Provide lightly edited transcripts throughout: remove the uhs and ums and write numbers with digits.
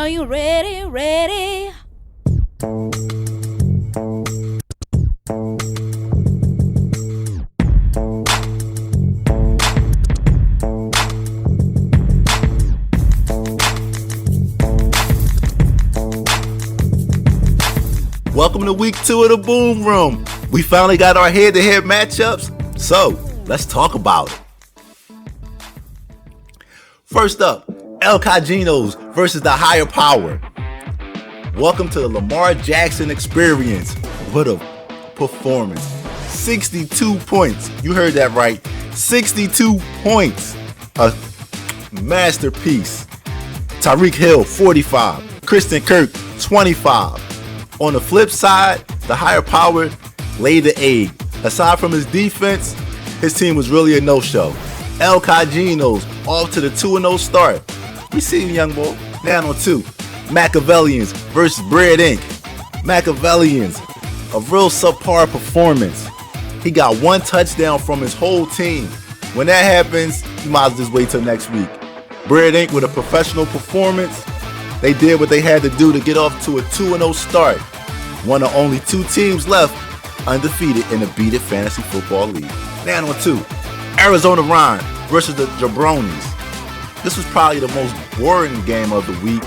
Are you ready, ready? Welcome to week 2 of the Boom Room. We finally got our head-to-head matchups, so let's talk about it. First up, El Cajinos versus the Higher Power. Welcome to the Lamar Jackson experience. What a performance. 62 points. You heard that right. 62 points. A masterpiece. Tyreek Hill, 45. Christian Kirk, 25. On the flip side, the Higher Power laid the egg. Aside from his defense, his team was really a no-show. El Cajinos off to the 2-0 start. We see you, young boy. Now on 2. Machiavellians versus Bread Inc. Machiavellians, a real subpar performance. He got 1 touchdown from his whole team. When that happens, you might as well just wait till next week. Bread Inc. with a professional performance. They did what they had to do to get off to a 2-0 start. One of only 2 teams left undefeated in the Beat It Fantasy Football League. Now on 2, Arizona Ryan versus the Jabronis. This was probably the most boring game of the week.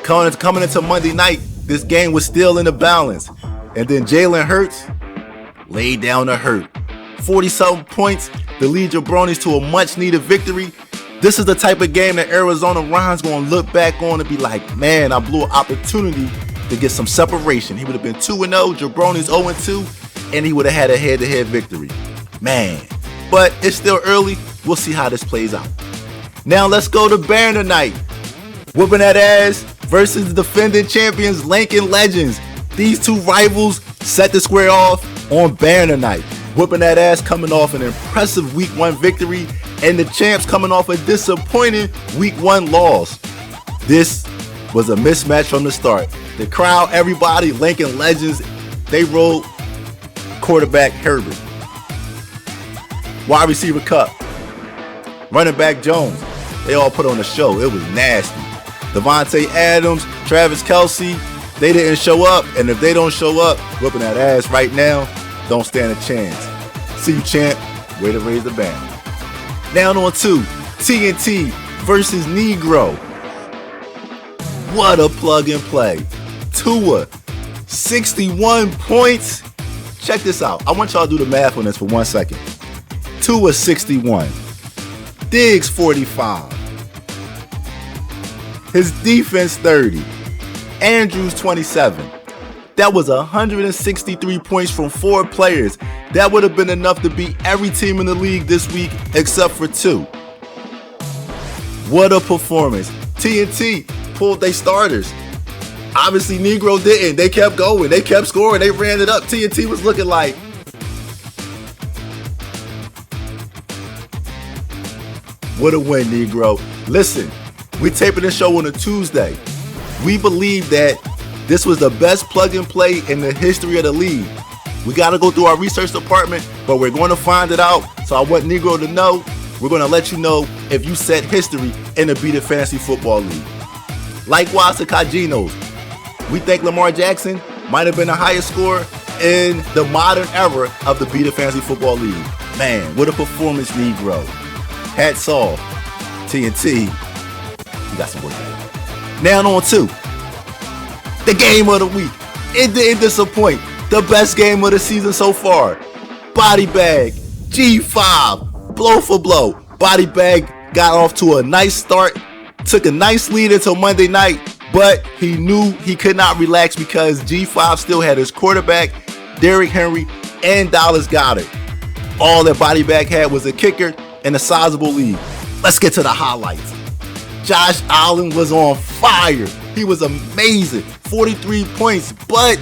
Coming into Monday night, this game was still in the balance. And then Jalen Hurts laid down the hurt. 40-something points to lead Jabronis to a much-needed victory. This is the type of game that Arizona Ryan's going to look back on and be like, man, I blew an opportunity to get some separation. He would have been 2-0, Jabronis 0-2, and he would have had a head-to-head victory. Man, but it's still early. We'll see how this plays out. Now let's go to Banner Night. Whooping that ass versus the defending champions, Lincoln Legends. These 2 rivals set the square off on Banner Night. Whooping that ass coming off an impressive week 1 victory, and the champs coming off a disappointing week 1 loss. This was a mismatch from the start. The crowd, everybody, Lincoln Legends, they rolled quarterback Herbert. Wide receiver Cup. Running back Jones. They all put on a show. It was nasty. Devontae Adams, Travis Kelce, they didn't show up. And if they don't show up, whooping that ass right now, don't stand a chance. See you, champ. Way to raise the banner. Now on 2, TNT versus Negro. What a plug and play. Tua, 61 points. Check this out. I want y'all to do the math on this for 1 second. Tua, 61. Diggs, 45. His defense, 30. Andrews, 27. That was 163 points from 4 players. That would have been enough to beat every team in the league this week except for 2. What a performance. TNT pulled their starters. Obviously, Negro didn't. They kept going. They kept scoring. They ran it up. TNT was looking like, what a win, Negro. Listen, we're taping this show on a Tuesday. We believe that this was the best plug and play in the history of the league. We got to go through our research department, but we're going to find it out. So I want Negro to know. We're going to let you know if you set history in the Beat It Fantasy Football League. Likewise to Cajinos. We think Lamar Jackson might have been the highest scorer in the modern era of the Beat It Fantasy Football League. Man, what a performance, Negro. Hats off. TNT, you got some work to do. Now on 2. The game of the week. It didn't disappoint. The best game of the season so far. Body Bag, G5, blow for blow. Body Bag got off to a nice start, took a nice lead until Monday night, but he knew he could not relax because G5 still had his quarterback, Derrick Henry, and Dallas Goedert. All that Body Bag had was a kicker and a sizable lead. Let's get to the highlights. Josh Allen was on fire. He was amazing. 43 points, but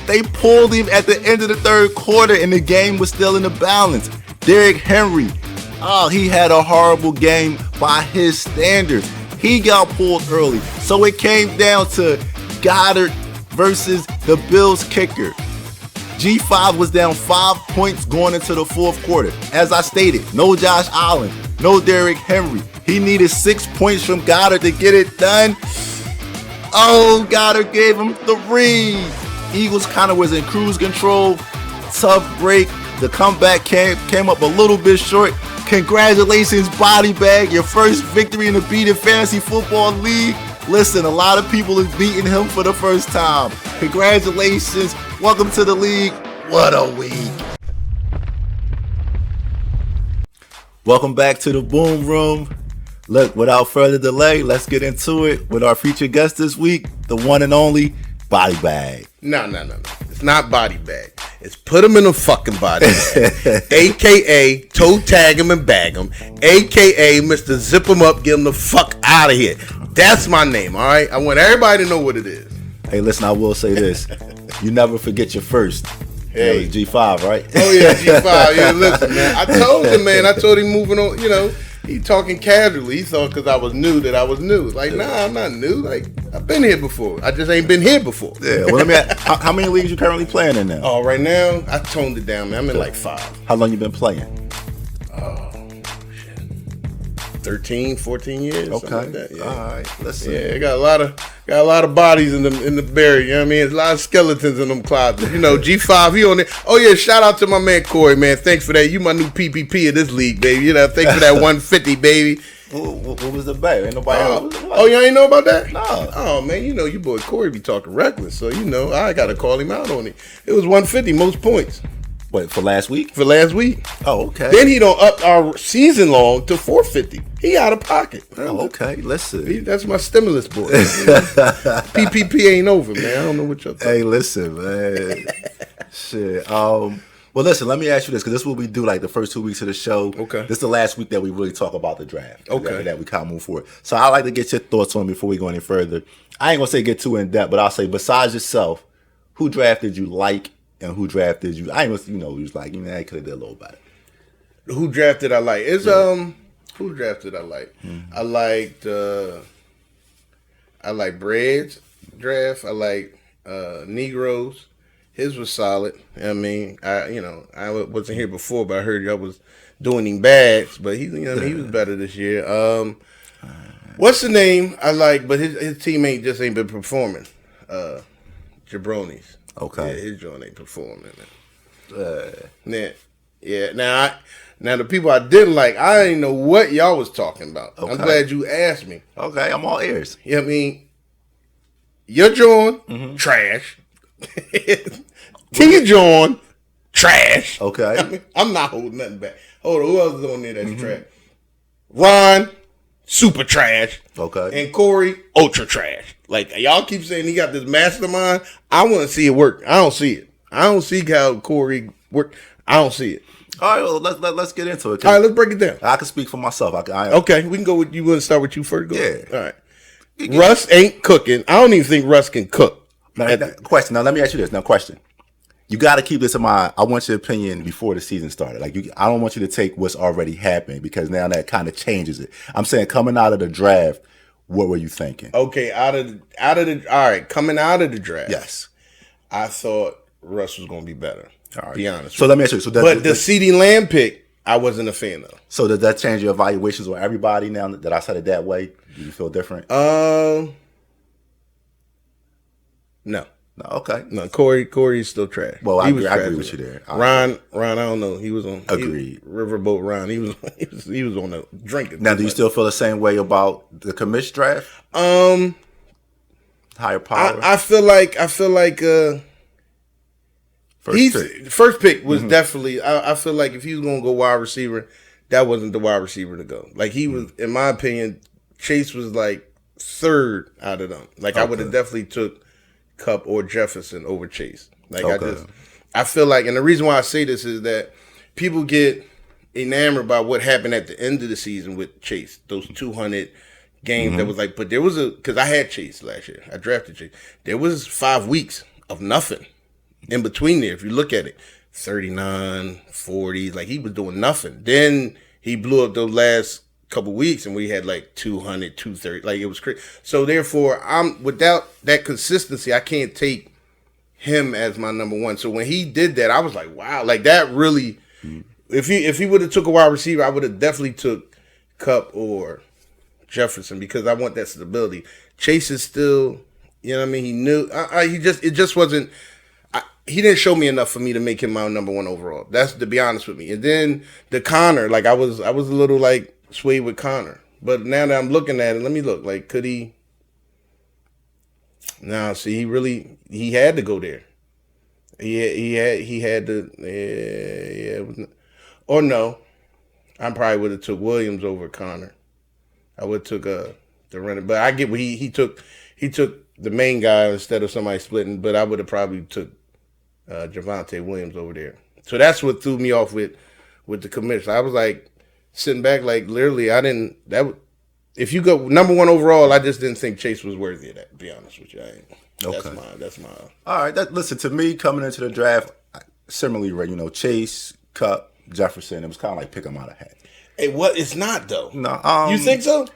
they pulled him at the end of the 3rd quarter and the game was still in the balance. Derrick Henry, he had a horrible game by his standards. He got pulled early. So it came down to Goddard versus the Bills kicker. G5 was down 5 points going into the 4th quarter. As I stated, no Josh Allen, no Derrick Henry. He needed 6 points from Goddard to get it done. Oh, Goddard gave him 3. Eagles kind of was in cruise control. Tough break. The comeback came up a little bit short. Congratulations, Body Bag. Your first victory in the Beat It Fantasy Football League. Listen, a lot of people is beating him for the first time. Congratulations. Welcome to the league. What a week. Welcome back to the Boom Room. Look, without further delay, let's get into it with our featured guest this week, the one and only Body Bag. No. It's not Body Bag. It's put him in a fucking body bag. A.K.A. toe tag him and bag him. A.K.A. Mr. Zip him up, get him the fuck out of here. That's my name, all right? I want everybody to know what it is. Hey, listen, I will say this. You never forget your first. Hey. G5, right? Oh, yeah, G5. Yeah, listen, man. I told him, moving on, he talking casually. He thought because I was new that I was new. Like, nah, I'm not new. Like, I've been here before. I just ain't been here before. Yeah, well, let me ask, how many leagues you currently playing in now? Oh, right now, I toned it down, man. I'm in like 5. How long you been playing? 13, 14 years. Okay. Like that. Yeah. All right. Listen. Yeah, got a lot of bodies in the buried. You know what I mean? There's a lot of skeletons in them closets. G5, he on there. Oh yeah, shout out to my man Corey, man. Thanks for that. You my new PPP of this league, baby. Thanks for that 150, baby. What was the bet? Ain't nobody else. Oh, you ain't know about that? No. Oh man, your boy Corey be talking reckless, so I gotta call him out on it. It was 150, most points. Wait, for last week? For last week. Oh, okay. Then he don't up our season long to 450. He out of pocket. Oh, okay. Listen. That's my stimulus boy. PPP ain't over, man. I don't know what y'all talking. Hey, listen, man. Shit. Well, listen. Let me ask you this, because this is what we do like the first 2 weeks of the show. Okay. This is the last week that we really talk about the draft. Okay. After that, we kind of move forward. So I like to get your thoughts on it before we go any further. I ain't gonna say get too in depth, but I'll say besides yourself, who drafted you like and who drafted you? I ain't gonna, you was like, I could have did a little better. Who drafted I like? It's who drafted I like? Mm-hmm. I like Bread's draft. I like Negroes. His was solid. I mean, I wasn't here before, but I heard y'all was doing him bags, but he was better this year. What's the name I like? But his team ain't been performing. Jabronis. Okay. Yeah, his joint ain't performing. Yeah. Now the people I didn't like, I didn't know what y'all was talking about. Okay. I'm glad you asked me. Okay, I'm all ears. You know what I mean? Your joint, trash. T joint, trash. Okay. I'm not holding nothing back. Hold on, who else is on there that's trash? Ron, super trash. Okay. And Corey, ultra trash. Like, y'all keep saying he got this mastermind. I want to see it work. I don't see it. I don't see how Corey work. I don't see it. All right, well, let's get into it. All right, let's break it down. I can speak for myself. Okay, we can go with you. Want to start with you first? Go. Yeah. All right. Russ ain't cooking. I don't even think Russ can cook. Question. Now, let me ask you this. Now, question. You got to keep this in mind. I want your opinion before the season started. Like, I don't want you to take what's already happened, because now that kind of changes it. I'm saying, coming out of the draft, what were you thinking? Okay, coming out of the draft. Yes. I thought Russ was going to be better. All right. Be honest. So let me ask you. But the CeeDee Lamb pick, I wasn't a fan of. So does that change your evaluations on everybody now that I said it that way? Do you feel different? No. No. Okay. No. Corey's still trash. Well, I agree with you there. Ron, I don't know. He was on. Agreed. Riverboat Ron. He was on the drinking. Now, do you still feel the same way about the commish draft? Higher power. I feel like first pick was definitely. I feel like if he was gonna go wide receiver, that wasn't the wide receiver to go. Like, he was, in my opinion, Chase was like third out of them. Like, I would have definitely took Kupp or Jefferson over Chase. Like, I feel like, and the reason why I say this is that people get enamored by what happened at the end of the season with Chase. Those 200 games that was like, but there was because I had Chase last year. I drafted Chase. There was 5 weeks of nothing in between there. If you look at it, 39, 40, like, he was doing nothing. Then he blew up those last couple weeks and we had like 200, 230. Like, it was crazy. So therefore, without that consistency, I can't take him as my number one. So when he did that, I was like, wow, like, that really, if he would have took a wide receiver, I would have definitely took Kupp or Jefferson, because I want that stability. Chase is still You know what I mean? He knew. It just wasn't. He didn't show me enough for me to make him my number one overall. That's to be honest with me. And then the Connor, like I was a little like swayed with Connor. But now that I'm looking at it, let me look. Like, could he? Nah, see, he had to go there. He had to. Yeah. Or no, I probably would have took Williams over Connor. I would have took the running, but I get what he took. He took the main guy instead of somebody splitting. But I would have probably took Javonte Williams over there. So that's what threw me off with the commissioner. I was like sitting back, like literally, I didn't. If you go number one overall, I just didn't think Chase was worthy of that. To be honest with you, That's my. All right. Listen, to me, coming into the draft, similarly, Chase, Cup, Jefferson. It was kind of like pick them out of a hat. Hey, what? It's not though. No, you think so?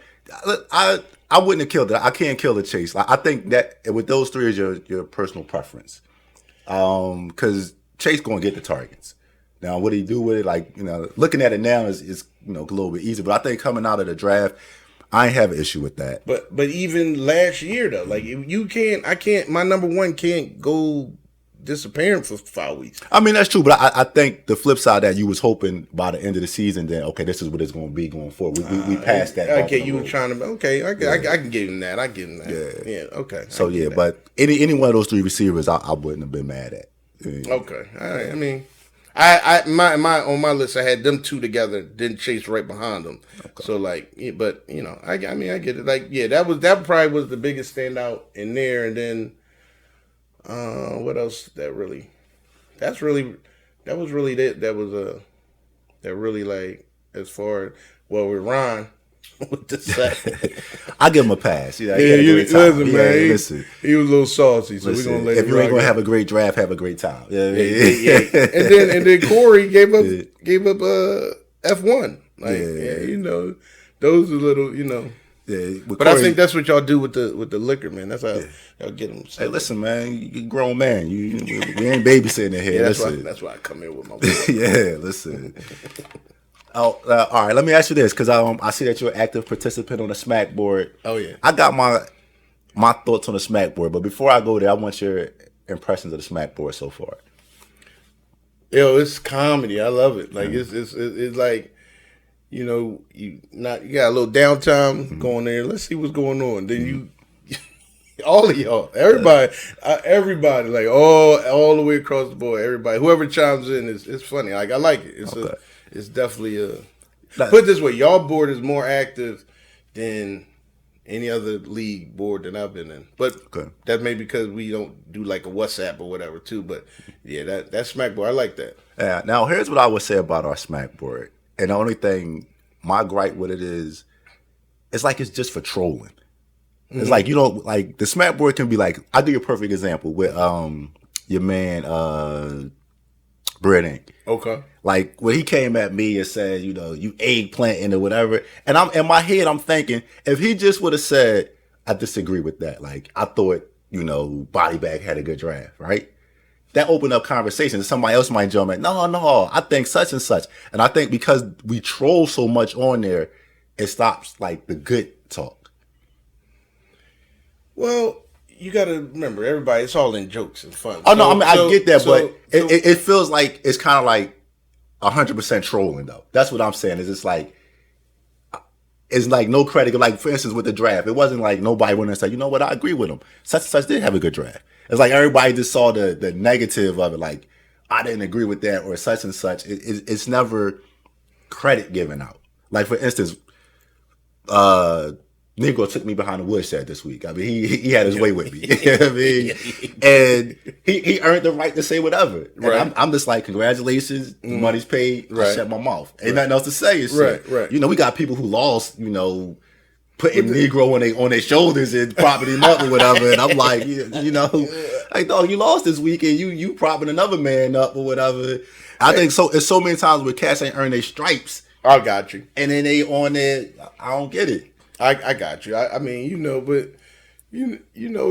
I wouldn't have killed it. I can't kill the Chase. I think that with those three is your personal preference. Because Chase going to get the targets. Now, what he do with it, like, looking at it now is a little bit easy. But I think coming out of the draft, I ain't have an issue with that. But even last year though, like I can't. My number one can't go disappearing for 5 weeks. I mean, that's true, but I think the flip side that you was hoping by the end of the season, then okay, this is what it's going to be going forward. We passed that. Okay, you were trying to. Okay, I can give him that. I give him that. Yeah. Okay. So yeah, but any one of those three receivers, I wouldn't have been mad at. Okay. All right. I mean, I on my list, I had them two together, then Chase right behind them. Okay. So like, yeah, but I get it. Like, yeah, that probably was the biggest standout in there, and then. What else? That was really like as far with Ron with the set. I give him a pass. Listen, man. Listen, he was a little saucy, so we're gonna let if you ain't gonna have a great draft, have a great time. Yeah. And then Corey gave up F1. Like those are little Yeah, but Corey, I think that's what y'all do with the liquor, man. That's how y'all get them. Hey, listen, man, you a grown man. We ain't babysitting in here. That's why I come here with my boy. Yeah, listen. All right. Let me ask you this, because I see that you're an active participant on the Smackboard. Oh yeah. I got my thoughts on the Smackboard, but before I go there, I want your impressions of the Smackboard so far. Yo, it's comedy. I love it. Like it's like. You got a little downtime going there. Let's see what's going on. Then all of y'all, everybody, like all the way across the board. Everybody, whoever chimes in, it's funny. Like I like it. It's definitely put it this way, y'all board is more active than any other league board that I've been in. But that may be because we don't do like a WhatsApp or whatever too. But yeah, that Smackboard, I like that. Yeah. Now here's what I would say about our Smackboard. And the only thing, my gripe with it is, it's like it's just for trolling. Mm-hmm. It's like, like the Smackboard can be like, I'll give you a perfect example with your man, Bread Inc. Okay. Like when he came at me and said, you eggplanting or whatever. And I'm in my head, I'm thinking, if he just would have said, I disagree with that. Like I thought, Body Bag had a good draft, right? That opened up conversations. Somebody else might jump in. No, I think such and such. And I think because we troll so much on there, it stops like the good talk. Well, you got to remember, everybody, it's all in jokes and fun. Oh, no, I get that, but it feels like it's kind of like 100% trolling, though. That's what I'm saying. It's like no credit. Like, for instance, with the draft, it wasn't like nobody went and said, you know what, I agree with him. Such and such did have a good draft. It's like everybody just saw the negative of it, like, I didn't agree with that or such and such. It's never credit given out. Like, for instance, Negro took me behind the woodshed this week. I mean, he had his way with me. You know what I mean? And he earned the right to say whatever. And right. I'm just like, congratulations, the money's paid. Right. I shut my mouth. Ain't nothing else to say. And shit. Right. We got people who lost, putting Negro on their shoulders and propping him up or whatever. And I'm like, like, dog, you lost this week and you propping another man up or whatever. I think so. It's so many times where cats ain't earned their stripes. I got you. And then they on there. I don't get it. I got you. I mean, but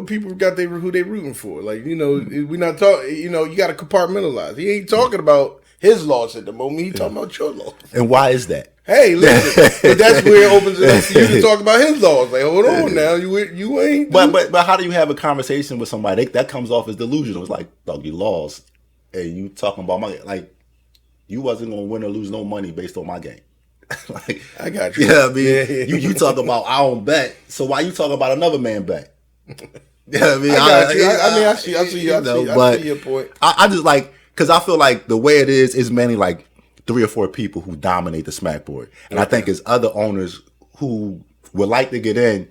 people got who they rooting for. Like, we're not talking. You got to compartmentalize. He ain't talking about his loss at the moment. He talking about your loss. And why is that? Hey, listen, but that's where it opens it up for you to talk about his laws. Like, hold on now, you ain't. But how do you have a conversation with somebody that comes off as delusional? It's like, dog, you lost, and you talking about my like, you wasn't gonna win or lose no money based on my game. Like, I got you. Yeah, I mean, you talk about I don't bet, so why you talking about another man bet? Yeah, I mean, I got you. I see your point. I just like because I feel like the way it is mainly like 3 or 4 people who dominate the Smackboard, and I think it's other owners who would like to get in,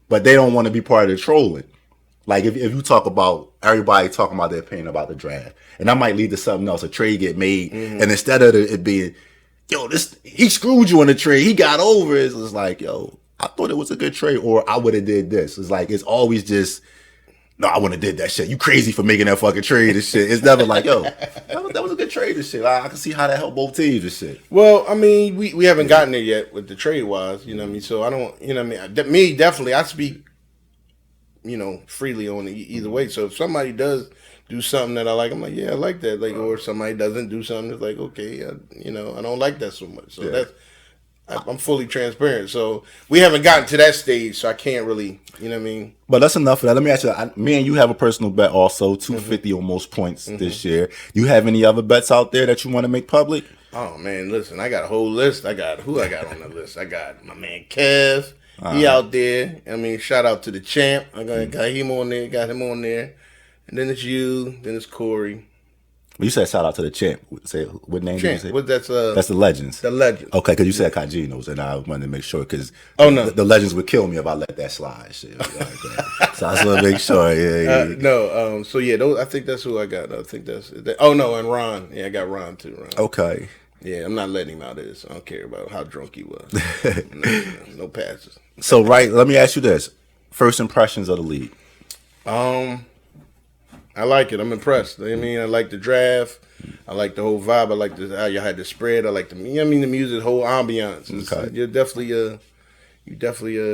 but they don't want to be part of the trolling. Like if you talk about everybody talking about their opinion about the draft, and that might lead to something else, a trade get made, and instead of it being, yo, he screwed you on the trade, he got over it, it's like, yo, I thought it was a good trade, or I would have did this. It's like it's always just, no, I wouldn't have did that shit. You crazy for making that fucking trade and shit. It's never like, yo, that was a good trade and shit. I can see how that helped both teams and shit. Well, I mean, we haven't gotten there yet with the trade wise, you know what I mean? So I don't, you know what I mean? Me, definitely, I speak, you know, freely on either way. So if somebody does do something that I like, I'm like, yeah, I like that. Like, or if somebody doesn't do something that's like, okay, you know, I don't like that so much. So I'm fully transparent. So we haven't gotten to that stage, so I can't really, you know what I mean? But that's enough for that. Let me ask you, me and you have a personal bet also, 250 or most points this year. You have any other bets out there that you want to make public? Oh, man, listen, I got a whole list. I got on the list? I got my man Kev. He out there. I mean, shout out to the champ. I got him on there. And then it's you. Then it's Corey. You said shout out to the champ. Say what name champ. did you say? That's the Legends. The Legends. Okay, because you said Kajinos, and I wanted to make sure because no, the Legends would kill me if I let that slide. Shit. So I just want to make sure. Yeah. No. So yeah, those, I think that's who I got. I think that's. Oh no, and Ron. Yeah, I got Ron too. Ron. Okay. Yeah, I'm not letting him out of this. I don't care about how drunk he was. No passes. So let me ask you this: first impressions of the league. I like it. I'm impressed. I mean, I like the draft. I like the whole vibe. I like how you had the spread. I like the music, the whole ambiance. Okay. You definitely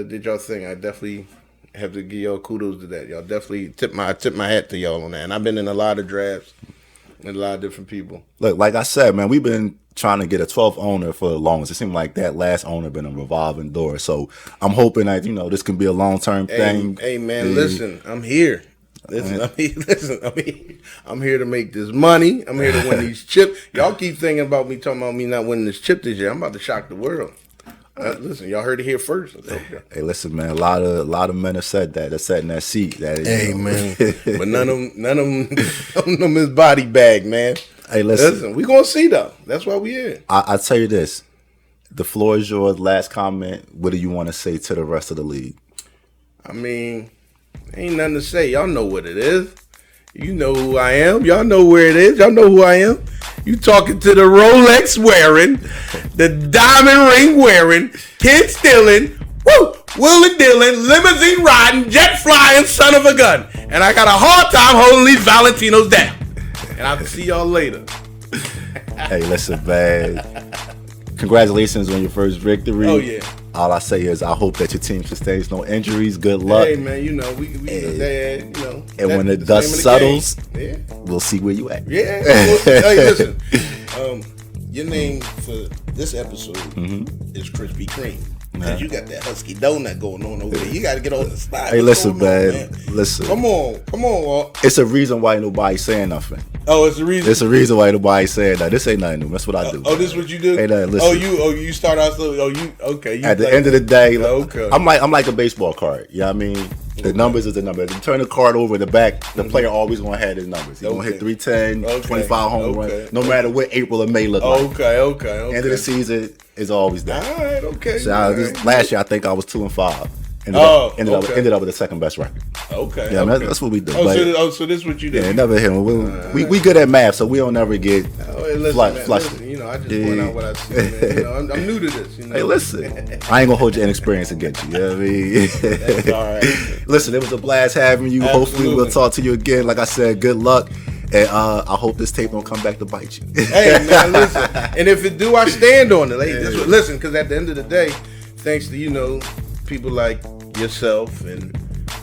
did your thing. I definitely have to give y'all kudos to that. Y'all definitely tip my hat to y'all on that. And I've been in a lot of drafts with a lot of different people. Look, like I said, man, we've been trying to get a 12th owner for the longest. It seemed like that last owner been a revolving door. So I'm hoping that this can be a long-term thing. Hey man, listen, I'm here. Listen, I'm here to make this money. I'm here to win these chips. Y'all keep thinking about me, talking about me not winning this chip this year. I'm about to shock the world. Listen, y'all heard it here first. Hey, listen, man. A lot of men have said that. They're sat in that seat. Man. But none of them is body bag, man. Hey, listen. We gonna see though. That's why we here. I tell you this. The floor is yours. Last comment. What do you want to say to the rest of the league? I mean, ain't nothing to say. Y'all know what it is. You know who I am. Y'all know where it is. Y'all know who I am. You talking to the Rolex wearing, the diamond ring wearing, kid stealing, wheeling dealing, limousine riding, jet flying son of a gun. And I got a hard time holding these Valentinos down. And I'll see y'all later. Hey, listen, man. Congratulations on your first victory. Oh, yeah. All I say is I hope that your team sustains no injuries. Good luck. Hey, man, and when the dust settles, we'll see where you at. Yeah. Well, hey, listen. Your name for this episode is Krispy Kreme. Because you got that husky donut going on over there. You got to get on the slide. Hey, listen, man. Listen. Come on, Walt. It's a reason why nobody's saying nothing. Oh, it's a reason. It's a reason why nobody's saying that. This ain't nothing new. That's what I do. Oh, this is what you do? Hey, listen. You start out slow. Okay. At the end of the day, okay. I'm like a baseball card. You know what I mean? The numbers is the number. If you turn the card over the back, the player always going to have his numbers. He's going to hit 310, 25 home run, no matter what April or May look like. Okay. End of the season is always that. All right, okay. So last year, I think I was 2-5. Ended up with the second best record. Okay. Yeah, man, that's what we do. So this is what you do. Yeah, never hit him. We good at math, so we don't never get flushed. Listen, I just point out what I see, man. I'm new to this. Hey, listen, I ain't gonna hold your inexperience against you. You know what I mean? That's all right. Listen, it was a blast having you. Absolutely. Hopefully, we'll talk to you again. Like I said, good luck. And I hope this tape don't come back to bite you. Hey, man, listen. And if it do, I stand on it. Listen, because at the end of the day, thanks to, people like yourself and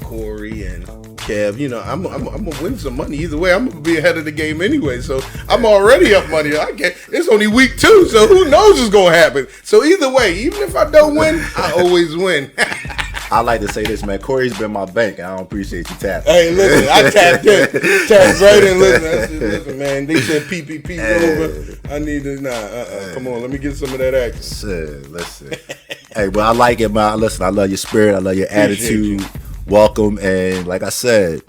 Corey and Kev, you know, I'm gonna win some money either way. I'm gonna be ahead of the game anyway, so I'm already up money. It's only week 2, so who knows what's gonna happen. So either way, even if I don't win, I always win. I like to say this, man. Corey's been my bank. I don't appreciate you tapping. Hey, listen, I tapped right in. Listen, man. They said PPP's over. I need to come on, let me get some of that action. Shit, listen. Hey, well, I like it, man. Listen, I love your spirit. I love your attitude. Welcome, and like I said,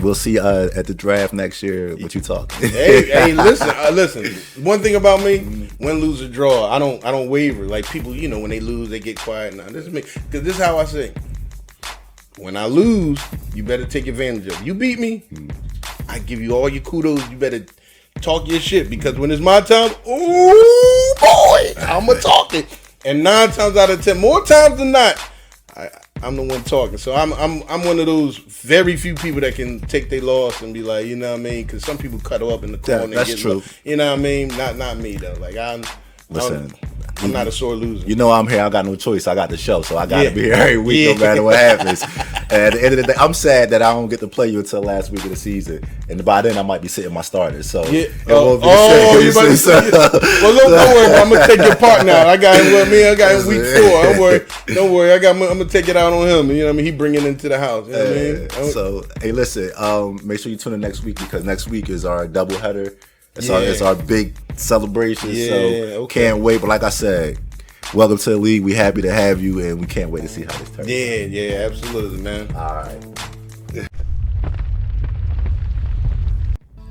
we'll see at the draft next year. What you talking? Hey, listen. One thing about me, win, lose, or draw, I don't waver. Like people, you know, when they lose, they get quiet. Now this is me, because this is how I say. When I lose, you better take advantage of it. You beat me, I give you all your kudos. You better talk your shit, because when it's my time, ooh boy, I'ma talk it. And 9 times out of 10, more times than not, I'm the one talking. So I'm one of those very few people that can take their loss and be like, you know what I mean? Because some people cut up in the corner. Yeah, that's true. You know what I mean? Not me though. Like I'm not a sore loser. You know I'm here. I got no choice. I got the show, so I got to be here every week, no matter what happens. And at the end of the day, I'm sad that I don't get to play you until last week of the season, and by then I might be sitting my starters. So yeah. Well, don't worry. I'm gonna take your part now. I got him with me. I got him week 4. Don't worry. I'm gonna take it out on him. You know what I mean? He bring it into the house. You know what I mean? So hey, listen. Make sure you tune in next week, because next week is our doubleheader. It's our big celebration, Can't wait. But like I said, welcome to the league. We happy to have you, and we can't wait to see how this turns out. Yeah, absolutely, man. All right.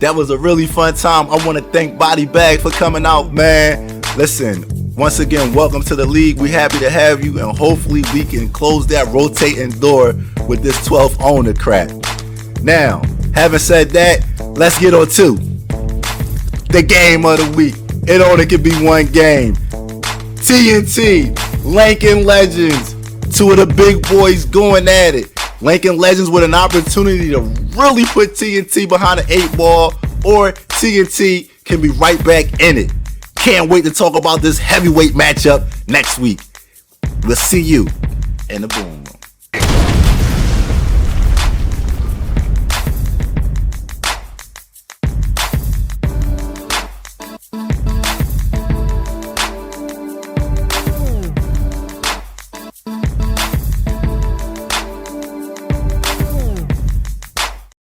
That was a really fun time. I want to thank Body Bag for coming out, man. Listen, once again, welcome to the league. We happy to have you, and hopefully we can close that rotating door with this 12th owner crap. Now, having said that, let's get on to the game of the week. It only could be one game. TNT, Lincoln Legends. 2 of the big boys going at it. Lincoln Legends with an opportunity to really put TNT behind the 8 ball, or TNT can be right back in it. Can't wait to talk about this heavyweight matchup next week. We'll see you in the boom room.